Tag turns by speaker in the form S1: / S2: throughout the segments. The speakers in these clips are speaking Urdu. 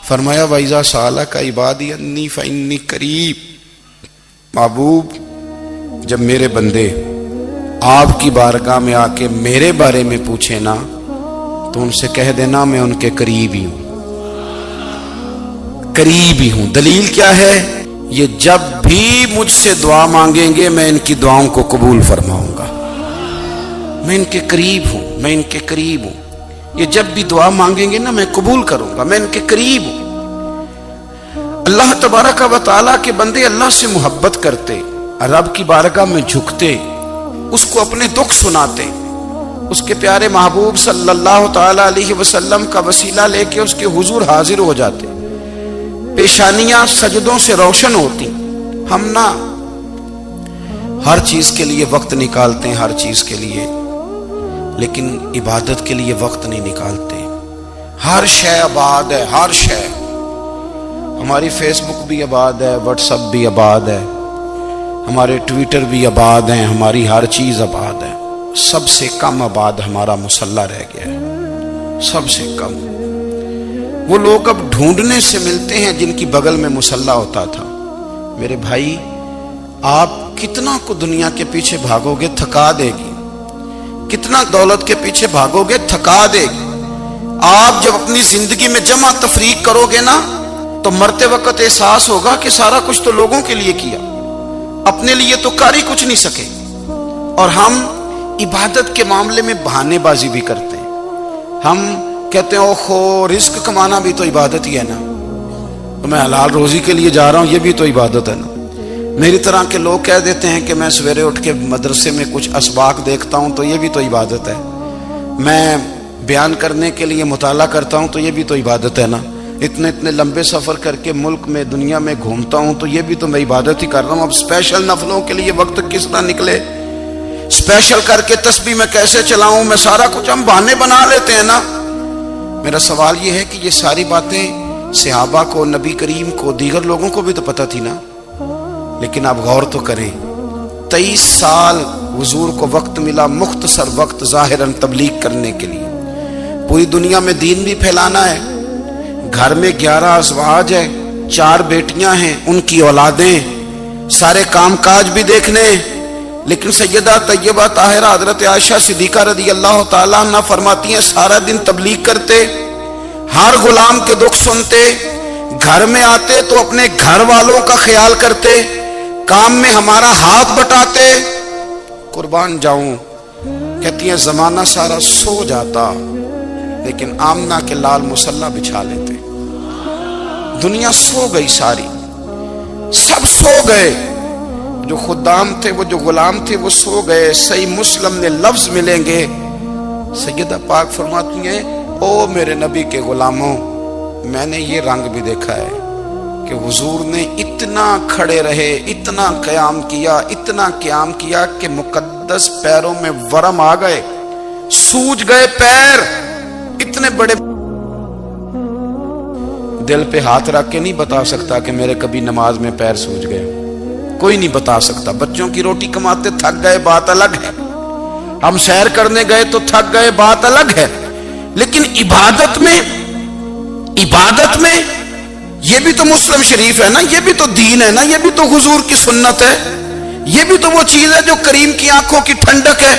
S1: فرمایا وَإِذَا سَأَلَكَ عِبَادِي أَنِّي فَإِنِّي قَرِيب، محبوب جب میرے بندے آپ کی بارگاہ میں آ کے میرے بارے میں پوچھے نا تو ان سے کہہ دینا میں ان کے قریب ہی ہوں، قریب ہی ہوں۔ دلیل کیا ہے؟ یہ جب بھی مجھ سے دعا مانگیں گے میں ان کی دعاؤں کو قبول فرماؤں گا، میں ان کے قریب ہوں، میں ان کے قریب ہوں۔ یہ جب بھی دعا مانگیں گے نا میں قبول کروں گا، میں ان کے قریب ہوں۔ اللہ تبارک و تعالیٰ کے بندے اللہ سے محبت کرتے، رب کی بارگاہ میں جھکتے، اس کو اپنے دکھ سناتے، اس کے پیارے محبوب صلی اللہ تعالیٰ علیہ وسلم کا وسیلہ لے کے اس کے حضور حاضر ہو جاتے، پیشانیاں سجدوں سے روشن ہوتی۔ ہم نا ہر چیز کے لیے وقت نکالتے ہیں، ہر چیز کے لیے، لیکن عبادت کے لیے وقت نہیں نکالتے۔ ہر شے آباد ہے، ہر شے، ہماری فیس بک بھی آباد ہے، واٹس ایپ بھی آباد ہے، ہمارے ٹویٹر بھی آباد ہیں، ہماری ہر چیز آباد ہے۔ سب سے کم آباد ہمارا مصلی رہ گیا ہے، سب سے کم۔ وہ لوگ اب ڈھونڈنے سے ملتے ہیں جن کی بغل میں مصلی ہوتا تھا۔ میرے بھائی آپ کتنا کو دنیا کے پیچھے بھاگو گے تھکا دے گی، کتنا دولت کے پیچھے بھاگو گے تھکا دے گی۔ آپ جب اپنی زندگی میں جمع تفریق کرو گے نا تو مرتے وقت احساس ہوگا کہ سارا کچھ تو لوگوں کے لیے کیا، اپنے لیے تو کر ہی کچھ نہیں سکے۔ اور ہم عبادت کے معاملے میں بہانے بازی بھی کرتے ہیں۔ ہم کہتے ہیں اوہو رزق کمانا بھی تو عبادت ہی ہے نا، تو میں حلال روزی کے لیے جا رہا ہوں، یہ بھی تو عبادت ہے نا۔ میری طرح کے لوگ کہہ دیتے ہیں کہ میں سویرے اٹھ کے مدرسے میں کچھ اسباق دیکھتا ہوں تو یہ بھی تو عبادت ہے، میں بیان کرنے کے لیے مطالعہ کرتا ہوں تو یہ بھی تو عبادت ہے نا، اتنے لمبے سفر کر کے ملک میں دنیا میں گھومتا ہوں تو یہ بھی تو میں عبادت ہی کر رہا ہوں۔ اب اسپیشل نفلوں کے لیے وقت کس طرح نکلے، اسپیشل کر کے تسبیح میں کیسے چلاؤں، میں سارا کچھ ہم بہانے بنا لیتے ہیں نا۔ میرا سوال یہ ہے کہ یہ ساری باتیں صحابہ کو، نبی کریم کو، دیگر لوگوں کو بھی تو پتہ تھی نا، لیکن آپ غور تو کریں 23 سال حضور کو وقت ملا، مختصر وقت ظاہراً تبلیغ کرنے کے لیے، پوری دنیا میں دین بھی پھیلانا ہے۔ گھر میں 11 ازواج ہے، 4 بیٹیاں ہیں، ان کی اولادیں، سارے کام کاج بھی دیکھنے، لیکن سیدہ طیبہ طاہرہ حضرت عائشہ صدیقہ رضی اللہ تعالیٰ عنہ فرماتی ہیں سارا دن تبلیغ کرتے، ہر غلام کے دکھ سنتے، گھر میں آتے تو اپنے گھر والوں کا خیال کرتے، کام میں ہمارا ہاتھ بٹاتے۔ قربان جاؤں، کہتی ہیں زمانہ سارا سو جاتا لیکن آمنہ کے لال مصلی بچھا لیتے۔ دنیا سو گئی، ساری سب سو گئے، جو خدام تھے، وہ جو غلام تھے وہ سو گئے۔ صحیح مسلم میں لفظ ملیں گے، سیدہ پاک فرماتی ہیں او میرے نبی کے غلاموں، میں نے یہ رنگ بھی دیکھا ہے کہ حضور نے اتنا کھڑے رہے، اتنا قیام کیا، اتنا قیام کیا کہ مقدس پیروں میں ورم آ گئے، سوج گئے پیر، اتنے بڑے۔ دل پہ ہاتھ رکھ کے نہیں بتا سکتا کہ میرے کبھی نماز میں پیر سوج گئے، کوئی نہیں بتا سکتا۔ بچوں کی روٹی کماتے تھک گئے بات الگ ہے، ہم سیر کرنے گئے تو تھک گئے بات الگ ہے، لیکن عبادت میں یہ بھی تو مسلم شریف ہے نا، یہ بھی تو دین ہے نا، یہ بھی تو حضور کی سنت ہے، یہ بھی تو وہ چیز ہے جو کریم کی آنکھوں کی ٹھنڈک ہے۔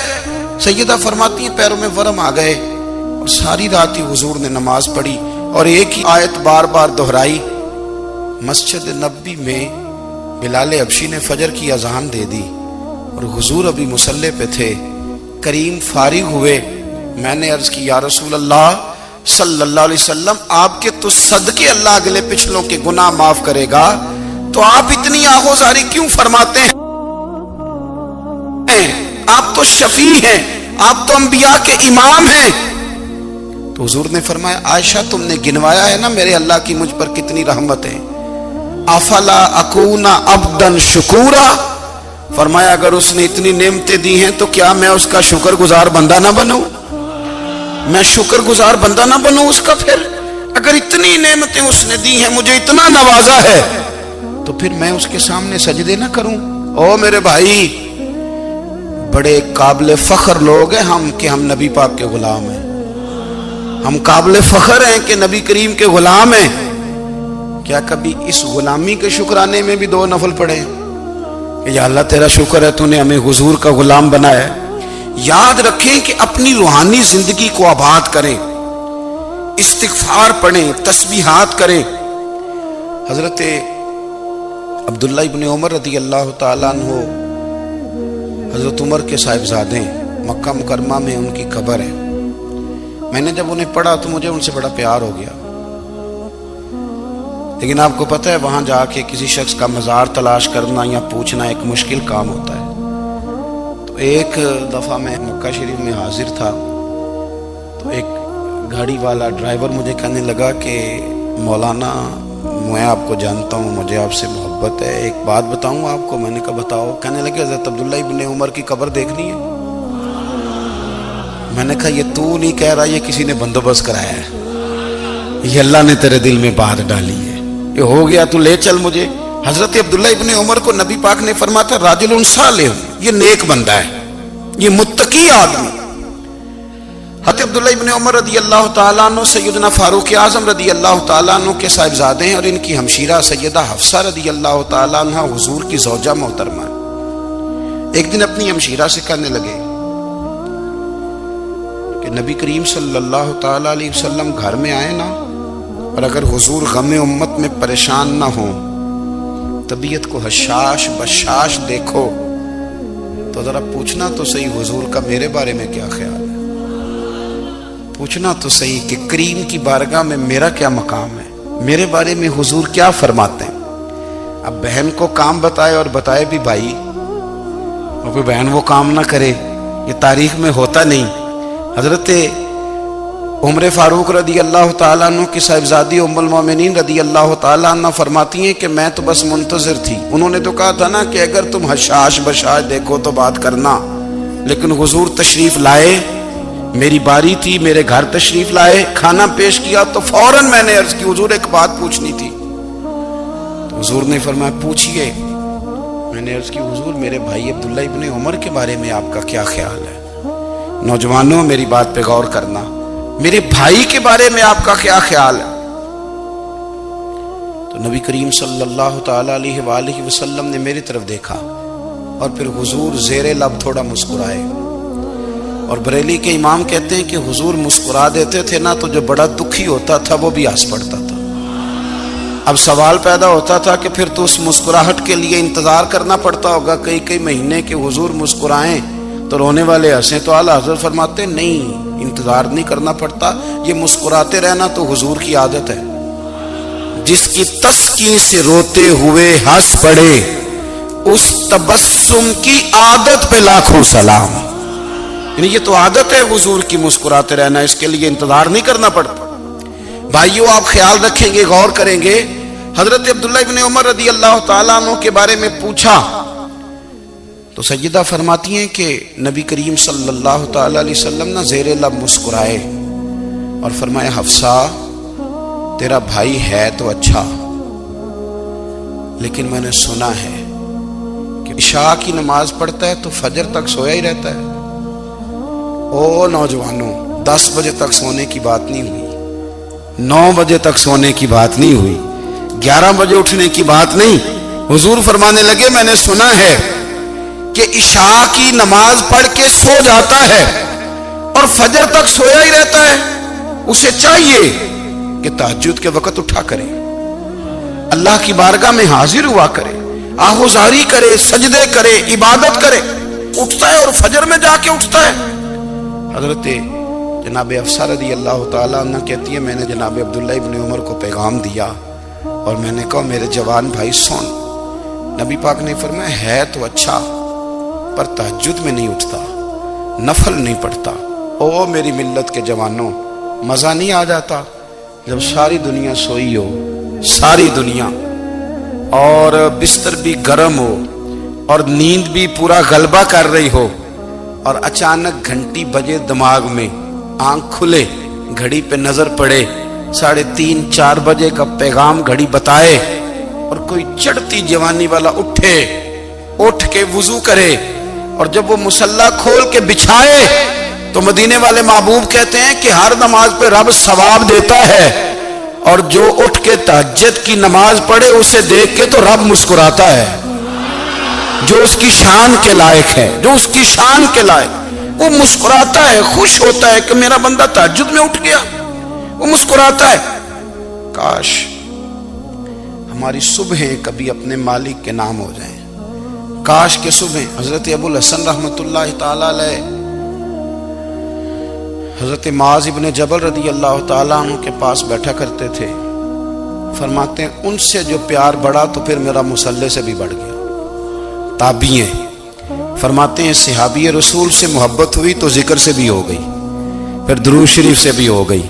S1: سیدہ فرماتی ہیں پیروں میں ورم آ گئے، اور ساری رات ہی حضور نے نماز پڑھی اور ایک ہی آیت بار بار دہرائی۔ مسجد نبوی میں بلال حبشی نے فجر کی اذان دے دی اور حضور ابھی مصلی پہ تھے، کریم فارغ ہوئے، میں نے عرض کی یا رسول اللہ صلی اللہ علیہ وسلم آپ کے تو صدقے اللہ اگلے پچھلوں کے گناہ معاف کرے گا، تو آپ اتنی آہوزاری کیوں فرماتے ہیں؟ آپ تو شفیع ہیں، آپ تو انبیاء کے امام ہیں۔ تو حضور نے فرمایا عائشہ تم نے گنوایا ہے نا میرے اللہ کی مجھ پر کتنی رحمت ہے، افلا اکون عبدا شکورا، فرمایا اگر اس نے اتنی نعمتیں دی ہیں تو کیا میں اس کا شکر گزار بندہ نہ بنوں، میں شکر گزار بندہ نہ بنوں اس کا؟ پھر اگر اتنی نعمتیں اس نے دی ہیں، مجھے اتنا نوازا ہے، تو پھر میں اس کے سامنے سجدے نہ کروں؟ او میرے بھائی، بڑے قابل فخر لوگ ہیں ہم کہ ہم نبی پاک کے غلام ہیں، ہم قابل فخر ہیں کہ نبی کریم کے غلام ہیں، کیا کبھی اس غلامی کے شکرانے میں بھی 2 نفل پڑھے کہ یا اللہ تیرا شکر ہے تو نے ہمیں حضور کا غلام بنایا ہے؟ یاد رکھیں کہ اپنی روحانی زندگی کو آباد کریں، استغفار پڑھیں، تسبیحات کریں۔ حضرت عبداللہ ابن عمر رضی اللہ تعالیٰ عنہ حضرت عمر کے صاحبزادے، مکہ مکرمہ میں ان کی قبر ہے۔ میں نے جب انہیں پڑھا تو مجھے ان سے بڑا پیار ہو گیا، لیکن آپ کو پتہ ہے وہاں جا کے کسی شخص کا مزار تلاش کرنا یا پوچھنا ایک مشکل کام ہوتا ہے۔ تو ایک دفعہ میں مکہ شریف میں حاضر تھا، تو ایک گاڑی والا ڈرائیور مجھے کہنے لگا کہ مولانا میں آپ کو جانتا ہوں، مجھے آپ سے محبت ہے، ایک بات بتاؤں آپ کو؟ میں نے کہا بتاؤ۔ کہنے لگے حضرت عبداللہ ابن عمر کی قبر دیکھنی ہے۔ میں نے کہا یہ تو نہیں کہہ رہا، یہ کسی نے بندوبست کرایا ہے، یہ اللہ نے تیرے دل میں بات ڈالی ہے، یہ ہو گیا، تو لے چل مجھے۔ حضرت عبداللہ ابن عمر کو نبی پاک نے فرمایا تھا راجل صالح، یہ نیک بندہ ہے، یہ متقی آدمی۔ حضرت عبداللہ ابن عمر رضی اللہ تعالیٰ عنہ سیدنا فاروق اعظم رضی اللہ تعالیٰ عنہ کے صاحبزادے ہیں، اور ان کی ہمشیرہ سیدہ حفصہ رضی اللہ تعالیٰ عنہ حضور کی زوجہ محترمہ۔ ایک دن اپنی ہمشیرہ سے کہنے لگے کہ نبی کریم صلی اللہ تعالیٰ علیہ وسلم گھر میں آئے نا، اور اگر حضور غم امت میں پریشان نہ ہوں، طبیعت کو حشاش بشاش دیکھو، تو ذرا پوچھنا تو صحیح حضور کا میرے بارے میں کیا خیال ہے، پوچھنا تو صحیح کہ کریم کی بارگاہ میں میرا کیا مقام ہے، میرے بارے میں حضور کیا فرماتے ہیں۔ اب بہن کو کام بتائے، اور بتائے بھی بھائی، اور کوئی بہن وہ کام نہ کرے، یہ تاریخ میں ہوتا نہیں۔ حضرت عمر فاروق رضی اللہ تعالیٰ عنہ کی صاحبزادی ام المومنین رضی اللہ تعالیٰ عنہ فرماتی ہیں کہ میں تو بس منتظر تھی۔ انہوں نے تو کہا تھا نا کہ اگر تم حشاش بشاش دیکھو تو بات کرنا، لیکن حضور تشریف لائے، میری باری تھی، میرے گھر تشریف لائے، کھانا پیش کیا تو فوراً میں نے عرض کی حضور ایک بات پوچھنی تھی۔ تو حضور نے فرمایا پوچھئے۔ میں نے عرض کی حضور میرے بھائی عبداللہ ابن عمر کے بارے میں آپ کا کیا خیال ہے؟ نوجوانوں میری بات پہ غور کرنا، میرے بھائی کے بارے میں آپ کا کیا خیال ہے؟ تو نبی کریم صلی اللہ تعالیٰ علیہ وآلہ وسلم نے میری طرف دیکھا، اور پھر حضور زیر لب تھوڑا مسکرائے، اور بریلی کے امام کہتے ہیں کہ حضور مسکرا دیتے تھے نا تو جو بڑا دکھی ہوتا تھا وہ بھی ہنس پڑتا تھا۔ اب سوال پیدا ہوتا تھا کہ پھر تو اس مسکراہٹ کے لیے انتظار کرنا پڑتا ہوگا کئی مہینے کہ حضور مسکرائیں تو رونے والے ہنسیں، تو اعلیٰ حضرت فرماتے نہیں، انتظار نہیں کرنا پڑتا، یہ مسکراتے رہنا تو حضور کی عادت ہے۔ جس کی تسکین سے روتے ہوئے ہنس پڑے، اس تبسم کی عادت پہ لاکھوں سلام۔ یعنی یہ تو عادت ہے حضور کی مسکراتے رہنا، اس کے لیے انتظار نہیں کرنا پڑتا۔ بھائیو آپ خیال رکھیں گے، غور کریں گے، حضرت عبداللہ ابن عمر رضی اللہ تعالیٰ عنہ کے بارے میں پوچھا تو سیدہ فرماتی ہیں کہ نبی کریم صلی اللہ تعالیٰ علیہ وسلم نہ زیر لب مسکرائے اور فرمایا حفصہ تیرا بھائی ہے تو اچھا، لیکن میں نے سنا ہے کہ عشاء کی نماز پڑھتا ہے تو فجر تک سویا ہی رہتا ہے۔ او نوجوانوں، 10 بجے تک سونے کی بات نہیں ہوئی، 9 بجے تک سونے کی بات نہیں ہوئی، 11 بجے اٹھنے کی بات نہیں۔ حضور فرمانے لگے میں نے سنا ہے کہ عشاء کی نماز پڑھ کے سو جاتا ہے اور فجر تک سویا ہی رہتا ہے، اسے چاہیے کہ تہجد کے وقت اٹھا کرے، اللہ کی بارگاہ میں حاضر ہوا کرے، آہوزاری کرے، سجدے کرے، عبادت کرے، اٹھتا ہے اور فجر میں جا کے اٹھتا ہے۔ حضرت جناب حفصہ رضی اللہ تعالیٰ عنہ کہتی ہے میں نے جناب عبداللہ ابن عمر کو پیغام دیا اور میں نے کہا میرے جوان بھائی سن، نبی پاک نے فرمایا ہے تو اچھا پر تہجد میں نہیں اٹھتا، نفل نہیں پڑھتا۔ او میری ملت کے جوانوں، مزہ نہیں آ جاتا جب ساری دنیا سوئی ہو، ساری دنیا، اور بستر بھی گرم ہو اور نیند بھی پورا غلبہ کر رہی ہو، اور اچانک گھنٹی بجے دماغ میں، آنکھ کھلے، گھڑی پہ نظر پڑے، 3:30 4 بجے کا پیغام گھڑی بتائے، اور کوئی چڑھتی جوانی والا اٹھ کے وضو کرے، اور جب وہ مصلی کھول کے بچھائے تو مدینے والے محبوب کہتے ہیں کہ ہر نماز پہ رب ثواب دیتا ہے، اور جو اٹھ کے تہجد کی نماز پڑھے اسے دیکھ کے تو رب مسکراتا ہے، جو اس کی شان کے لائق ہے، جو اس کی شان کے لائق، وہ مسکراتا ہے، خوش ہوتا ہے کہ میرا بندہ تہجد میں اٹھ گیا، وہ مسکراتا ہے۔ کاش ہماری صبحیں کبھی اپنے مالک کے نام ہو جائیں، کاش کے صبح۔ حضرت ابو الحسن رحمت اللہ تعالی علیہ حضرت معاذ ابن جبل رضی اللہ تعالیٰ عنہ کے پاس بیٹھا کرتے تھے، فرماتے ہیں ان سے جو پیار بڑھا تو پھر میرا مصلی سے بھی بڑھ گیا۔ تابعی ہیں، فرماتے ہیں صحابی رسول سے محبت ہوئی تو ذکر سے بھی ہو گئی، پھر درود شریف سے بھی ہو گئی،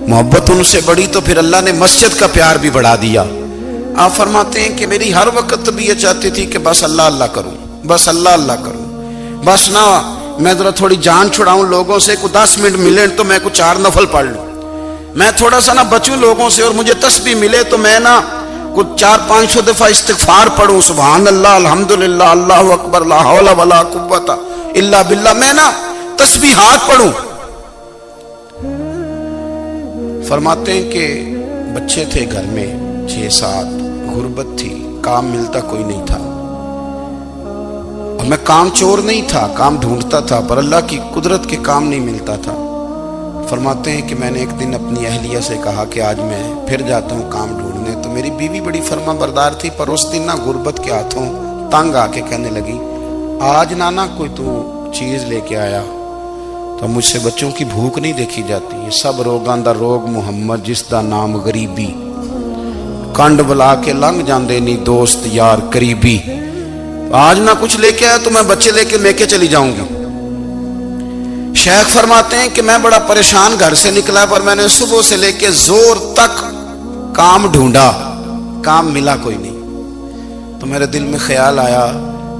S1: محبت ان سے بڑھی تو پھر اللہ نے مسجد کا پیار بھی بڑھا دیا۔ آپ فرماتے ہیں کہ میری ہر وقت بھی یہ چاہتی تھی کہ بس اللہ اللہ کروں، بس اللہ اللہ کروں، بس نہ میں ذرا تھوڑی جان چھڑاؤں لوگوں سے، کوئی 10 منٹ ملے تو میں کوئی 4 نفل پڑھ لوں، میں تھوڑا سا نہ بچوں لوگوں سے، اور مجھے تسبیح ملے تو میں نہ کچھ 400-500 دفعہ استغفار پڑھوں، سبحان اللہ، الحمدللہ، اللہ اکبر، لا حول ولا قوت الا باللہ، میں نہ تسبیحات پڑھوں۔ فرماتے ہیں کہ بچے تھے گھر میں 6-7، غربت تھی، کام ملتا کوئی نہیں تھا، اور میں کام چور نہیں تھا، کام ڈھونڈتا تھا، پر اللہ کی قدرت کے کام نہیں ملتا تھا۔ فرماتے ہیں کہ میں نے ایک دن اپنی اہلیہ سے کہا کہ آج میں پھر جاتا ہوں کام ڈھونڈنے، تو میری بیوی بڑی فرما بردار تھی، پر اس دن نہ غربت کے ہاتھوں تنگ آ کے کہنے لگی آج نانا کوئی تو چیز لے کے آیا، تو مجھ سے بچوں کی بھوک نہیں دیکھی جاتی، یہ سب روگاں دا روگ محمد جس دا نام غریبی، کنڈ بلا کے لنگ جاندے نہیں دوست یار قریبی، آج نہ کچھ لے کے آیا تو میں بچے لے کے چلی جاؤں گی۔ شیخ فرماتے ہیں کہ میں بڑا پریشان گھر سے نکلا، پر میں نے صبح سے لے کے زور تک کام ڈھونڈا، کام ملا کوئی نہیں، تو میرے دل میں خیال آیا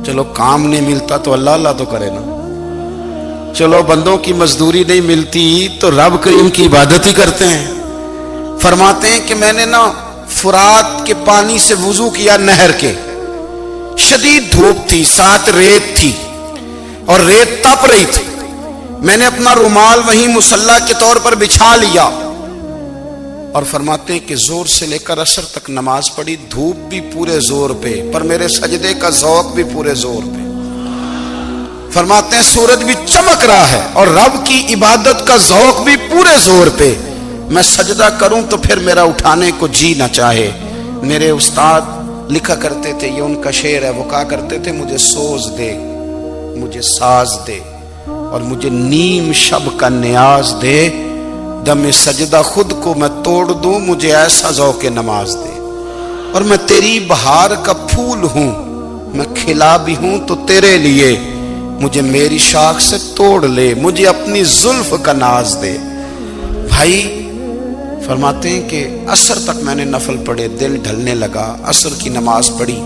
S1: چلو کام نہیں ملتا تو اللہ اللہ تو کرے نا، چلو بندوں کی مزدوری نہیں ملتی تو رب کریم کی عبادت ہی کرتے ہیں۔ فرماتے ہیں کہ میں نے نا فرات کے پانی سے وضو کیا، نہر کے، شدید دھوپ تھی، ساتھ ریت تھی اور ریت تپ رہی تھی، میں نے اپنا رومال وہیں مصلی کے طور پر بچھا لیا، اور فرماتے ہیں کہ زور سے لے کر عصر تک نماز پڑھی، دھوپ بھی پورے زور پہ، پر میرے سجدے کا ذوق بھی پورے زور پہ۔ فرماتے ہیں سورج بھی چمک رہا ہے اور رب کی عبادت کا ذوق بھی پورے زور پہ، میں سجدہ کروں تو پھر میرا اٹھانے کو جی نہ چاہے۔ میرے استاد لکھا کرتے تھے، یہ ان کا شعر ہے، وہ کہا کرتے تھے مجھے سوز دے، مجھے ساز دے، اور مجھے نیم شب کا نیاز دے، دم سجدہ خود کو میں توڑ دوں، مجھے ایسا ذوق نماز دے، اور میں تیری بہار کا پھول ہوں، میں کھلا بھی ہوں تو تیرے لیے، مجھے میری شاخ سے توڑ لے، مجھے اپنی زلف کا ناز دے۔ بھائی فرماتے ہیں کہ عصر تک میں نے نفل پڑھے، دل ڈھلنے لگا، عصر کی نماز پڑھی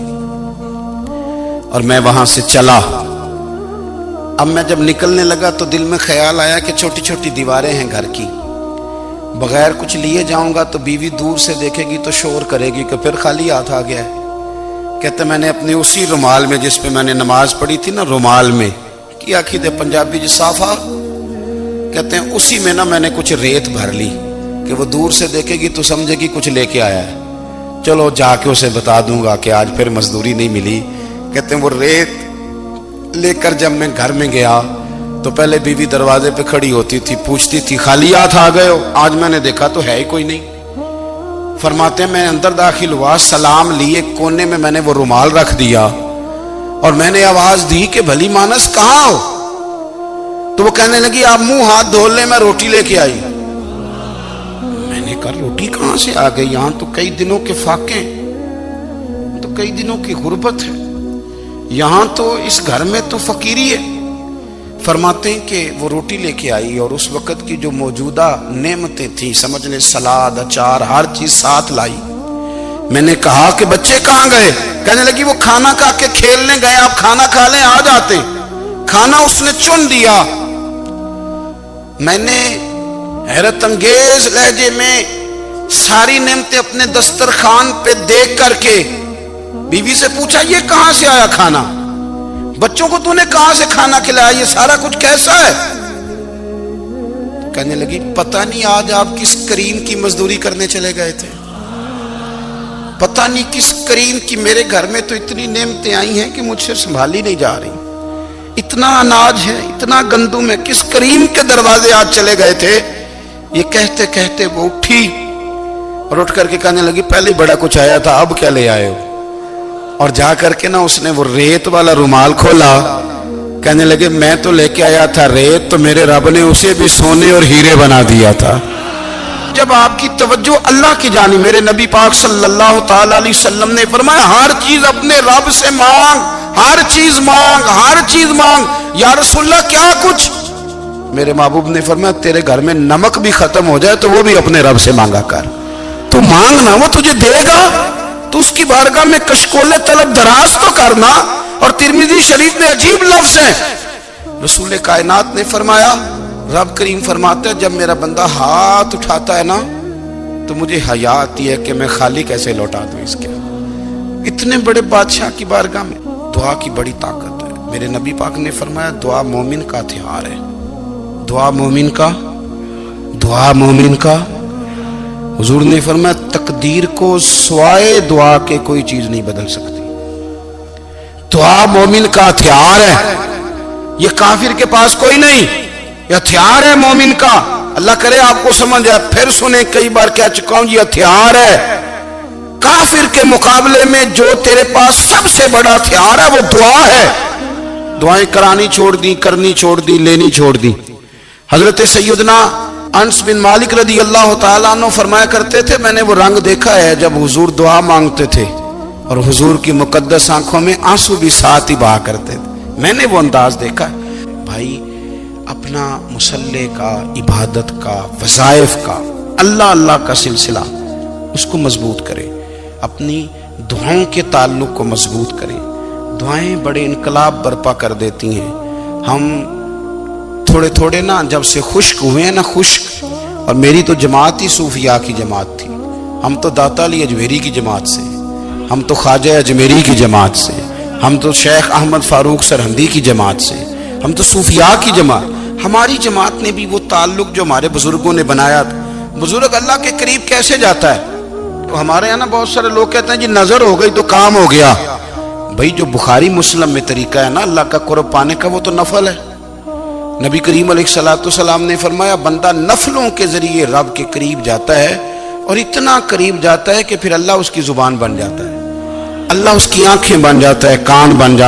S1: اور میں وہاں سے چلا۔ اب میں جب نکلنے لگا تو دل میں خیال آیا کہ چھوٹی چھوٹی دیواریں ہیں گھر کی، بغیر کچھ لیے جاؤں گا تو بیوی دور سے دیکھے گی تو شور کرے گی کہ پھر خالی ہاتھ آ گیا ہے۔ کہتے میں نے اپنے اسی رومال میں جس پہ میں نے نماز پڑھی تھی نا، رومال میں کی آخی دے پنجابی جو صافہ کہتے ہیں، اسی میں نا میں نے کچھ ریت بھر لی کہ وہ دور سے دیکھے گی تو سمجھے گی کچھ لے کے آیا ہے، چلو جا کے اسے بتا دوں گا کہ آج پھر مزدوری نہیں ملی۔ کہتے ہیں وہ ریت لے کر جب میں گھر میں گیا تو پہلے بیوی دروازے پہ کھڑی ہوتی تھی، پوچھتی تھی خالی ہاتھ آ گئے ہو؟ آج میں نے دیکھا تو ہے ہی کوئی نہیں۔ فرماتے ہیں میں اندر داخل ہوا، سلام لیے، کونے میں میں نے وہ رومال رکھ دیا اور میں نے آواز دی کہ بھلی مانس کہاں ہو؟ تو وہ کہنے لگی آپ منہ ہاتھ دھو لیں، میں روٹی لے کے آئی۔ میں نے کہا روٹی کہاں سے آ گئی؟ یہاں تو کئی دنوں کے فاقے، تو کئی دنوں کی غربت ہے، یہاں تو اس گھر میں تو فقیری ہے۔ فرماتے ہیں کہ وہ روٹی لے کے آئی اور اس وقت کی جو موجودہ نعمتیں تھیں، سمجھ لیں سلاد، اچار، ہر چیز ساتھ لائی۔ میں نے کہا کہ بچے کہاں گئے؟ کہنے لگی وہ کھانا کھا کے کھیلنے گئے، آپ کھانا کھا لیں آ جاتے۔ کھانا اس نے چن دیا۔ میں نے حیرت انگیز لہجے میں ساری نعمتیں اپنے دسترخوان پہ دیکھ کر کے بیوی سے پوچھا یہ کہاں سے آیا کھانا؟ بچوں کو تو نے کہاں سے کھانا کھلایا؟ یہ سارا کچھ کیسا ہے؟ کہنے لگی پتہ نہیں آج آپ کس کریم کی مزدوری کرنے چلے گئے تھے، پتہ نہیں کس کریم کی میرے گھر میں تو اتنی نعمتیں آئی ہیں کہ مجھ سے سنبھالی نہیں جا رہی، اتنا اناج ہے، اتنا گندم ہے، کس کریم کے دروازے آج چلے گئے تھے۔ یہ کہتے کہتے وہ اٹھی اور اٹھ کر کے کہنے لگی پہلے بڑا کچھ آیا تھا، اب کیا لے آئے ہو؟ اور جا کر کے نا اس نے وہ ریت والا رومال کھولا، کہنے لگے میں تو لے کے آیا تھا ریت، تو میرے رب نے اسے بھی سونے اور ہیرے بنا دیا تھا۔ جب آپ کی توجہ اللہ کی جانب، میرے نبی پاک صلی اللہ تعالی علیہ وسلم نے فرمایا ہر چیز اپنے رب سے مانگ، ہر چیز مانگ، ہر چیز مانگ۔ یا رسول اللہ کیا کچھ؟ میرے محبوب نے فرمایا تیرے گھر میں نمک بھی ختم ہو جائے تو وہ بھی اپنے رب سے مانگا کر، تو مانگنا وہ تجھے دے گا، تو اس کی بارگاہ میں کشکول طلب دراز تو کرنا۔ اور ترمذی شریف میں عجیب لفظ ہے، رسول کائنات نے فرمایا، رب کریم فرماتا ہے جب میرا بندہ ہاتھ اٹھاتا ہے نا تو مجھے حیا آتی ہے کہ میں خالی کیسے لوٹا دوں اس کے۔ اتنے بڑے بادشاہ کی بارگاہ میں دعا کی بڑی طاقت ہے۔ میرے نبی پاک نے فرمایا دعا مومن کا ہتھیار ہے، دعا مومن کا، دعا مومن کا۔ حضور نے فرمایا تقدیر کو سوائے دعا کے کوئی چیز نہیں بدل سکتی۔ دعا مومن کا ہتھیار ہے، یہ کافر کے پاس کوئی نہیں، یہ ہتھیار ہے مومن کا۔ اللہ کرے آپ کو سمجھ آئے، پھر سنیں، کئی بار کہہ چکا ہوں یہ ہتھیار ہے۔ کافر کے مقابلے میں جو تیرے پاس سب سے بڑا ہتھیار ہے وہ دعا ہے۔ دعائیں کرانی چھوڑ دی، کرنی چھوڑ دی، لینی چھوڑ دی۔ حضرت سیدنا انس بن مالک رضی اللہ تعالیٰ عنہ فرمایا کرتے تھے میں نے وہ رنگ دیکھا ہے جب حضور دعا مانگتے تھے اور حضور کی مقدس آنکھوں میں آنسو بھی ساتھ ہی بہا کرتے تھے، میں نے وہ انداز دیکھا ہے۔ بھائی اپنا مصلی کا، عبادت کا، وظائف کا، اللہ اللہ کا سلسلہ اس کو مضبوط کریں، اپنی دعاؤں کے تعلق کو مضبوط کریں۔ دعائیں بڑے انقلاب برپا کر دیتی ہیں۔ ہم تھوڑے تھوڑے نا جب سے خشک ہوئے ہیں نا، خشک، اور میری تو جماعت ہی صوفیاء کی جماعت تھی، ہم تو داتا علی اجمیری کی جماعت سے، ہم تو خواجہ اجمیری کی جماعت سے، ہم تو شیخ احمد فاروق سرہندی کی جماعت سے، ہم تو صوفیاء کی جماعت۔ ہماری جماعت نے بھی وہ تعلق جو ہمارے بزرگوں نے بنایا تھا۔ بزرگ اللہ کے قریب کیسے جاتا ہے؟ تو ہمارے یہاں نا بہت سارے لوگ کہتے ہیں جی نظر ہو گئی تو کام ہو گیا۔ بھائی جو بخاری مسلم میں طریقہ ہے نا اللہ کا قرب پانے کا وہ تو نفل ہے۔ نبی کریم علیہ السلام نے فرمایا بندہ نفلوں کے ذریعے رب کے قریب جاتا ہے، اور اتنا قریب جاتا ہے کہ پھر اللہ اس کی زبان بن جاتا ہے، اللہ اس کی آنکھیں بن جاتا ہے، کان بن جاتا ہے۔